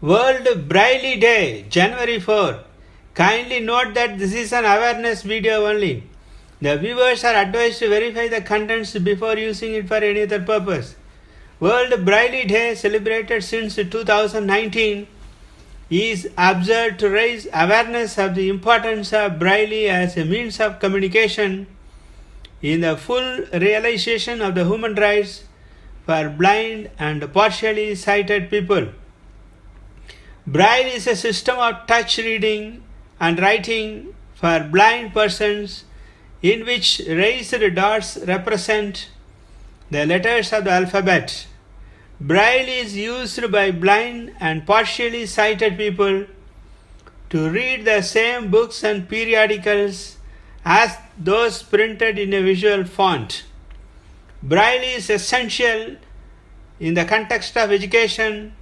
World Braille Day, January 4. Kindly note that this is an awareness video only. The viewers are advised to verify the contents before using it for any other purpose. World Braille Day, celebrated since 2019, is observed to raise awareness of the importance of Braille as a means of communication in the full realization of the human rights for blind and partially sighted people. Braille is a system of touch reading and writing for blind persons in which raised dots represent the letters of the alphabet. Braille is used by blind and partially sighted people to read the same books and periodicals as those printed in a visual font. Braille is essential in the context of education,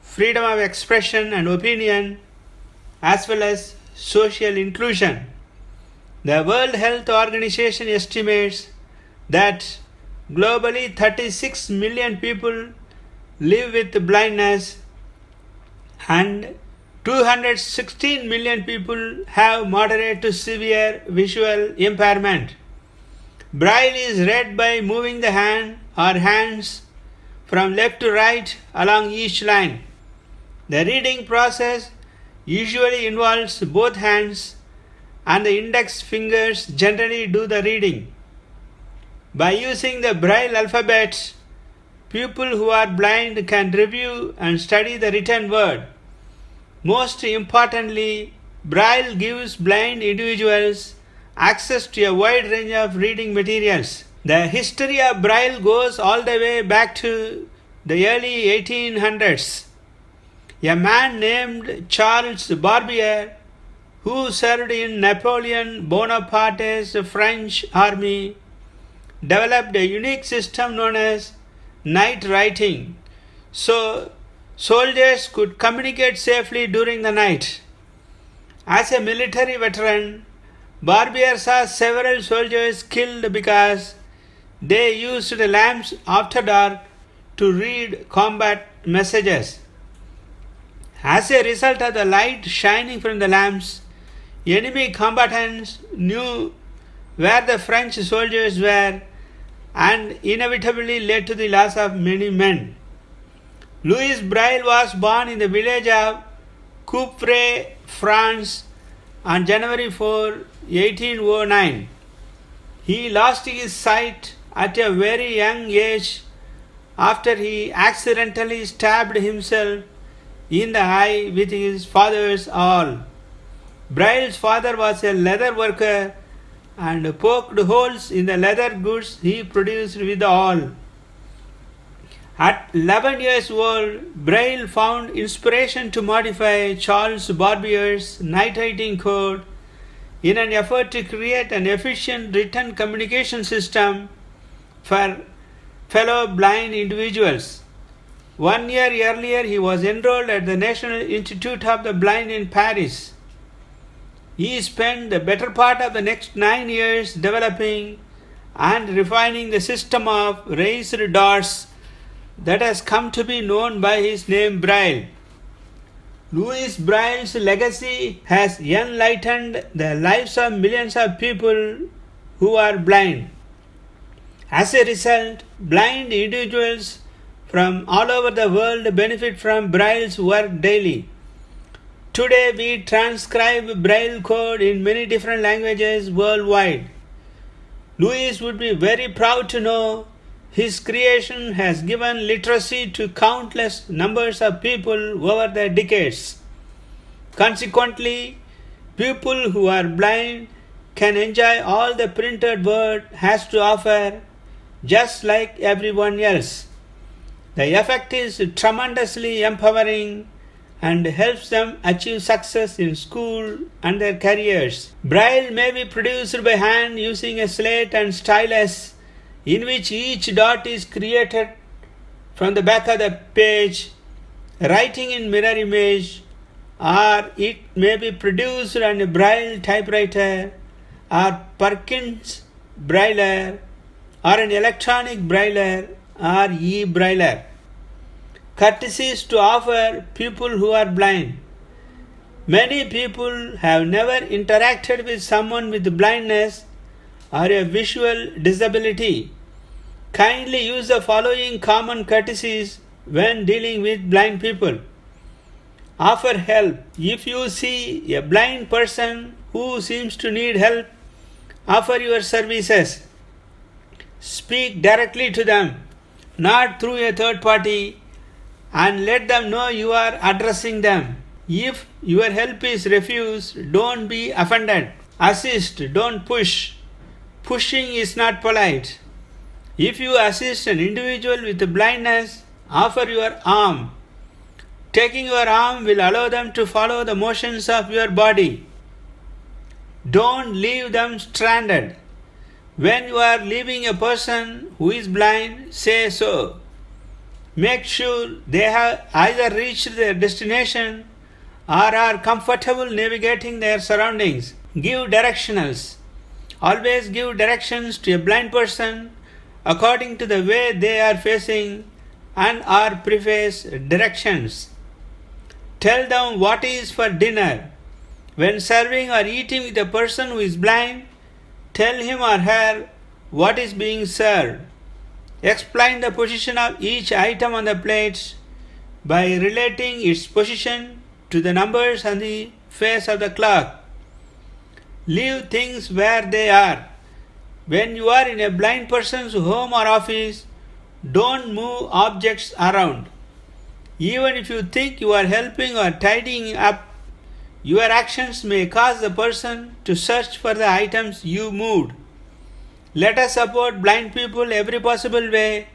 freedom of expression and opinion, as well as social inclusion. The World Health Organization estimates that globally 36 million people live with blindness and 216 million people have moderate to severe visual impairment. Braille is read by moving the hand or hands from left to right along each line. The reading process usually involves both hands, and the index fingers generally do the reading. By using the Braille alphabet, people who are blind can review and study the written word. Most importantly, Braille gives blind individuals access to a wide range of reading materials. The history of Braille goes all the way back to the early 1800s. A man named Charles Barbier, who served in Napoleon Bonaparte's French army, developed a unique system known as night writing, so soldiers could communicate safely during the night. As a military veteran, Barbier saw several soldiers killed because they used lamps after dark to read combat messages. As a result of the light shining from the lamps, enemy combatants knew where the French soldiers were and inevitably led to the loss of many men. Louis Braille was born in the village of Coupvray, France on January 4, 1809. He lost his sight at a very young age after he accidentally stabbed himself in the eye with his father's awl. Braille's father was a leather worker and poked holes in the leather goods he produced with the awl. At 11 years old, Braille found inspiration to modify Charles Barbier's night writing code in an effort to create an efficient written communication system for fellow blind individuals. 1 year earlier, he was enrolled at the National Institute of the Blind in Paris. He spent the better part of the next 9 years developing and refining the system of raised dots that has come to be known by his name Braille. Louis Braille's legacy has enlightened the lives of millions of people who are blind. As a result, blind individuals from all over the world benefit from Braille's work daily. Today we transcribe Braille code in many different languages worldwide. Louis would be very proud to know his creation has given literacy to countless numbers of people over the decades. Consequently, people who are blind can enjoy all the printed word has to offer just like everyone else. The effect is tremendously empowering and helps them achieve success in school and their careers. Braille may be produced by hand using a slate and stylus in which each dot is created from the back of the page, writing in mirror image, or it may be produced on a Braille typewriter or Perkins Brailler or an electronic Brailler or e-Brailler. Courtesies to offer people who are blind. Many people have never interacted with someone with blindness or a visual disability. Kindly use the following common courtesies when dealing with blind people. Offer help. If you see a blind person who seems to need help, offer your services. Speak directly to them, not through a third party, and let them know you are addressing them. If your help is refused, don't be offended. Assist, don't push. Pushing is not polite. If you assist an individual with blindness, offer your arm. Taking your arm will allow them to follow the motions of your body. Don't leave them stranded. When you are leaving a person who is blind, say so. Make sure they have either reached their destination or are comfortable navigating their surroundings. Give directionals. Always give directions to a blind person according to the way they are facing and or preface directions. Tell them what is for dinner. When serving or eating with a person who is blind, tell him or her what is being served. Explain the position of each item on the plates by relating its position to the numbers on the face of the clock. Leave things where they are. When you are in a blind person's home or office, don't move objects around. Even if you think you are helping or tidying up, your actions may cause the person to search for the items you moved. Let us support blind people every possible way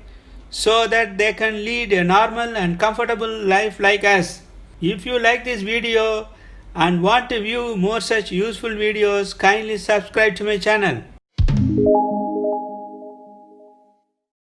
so that they can lead a normal and comfortable life like us. If you like this video and want to view more such useful videos, kindly subscribe to my channel.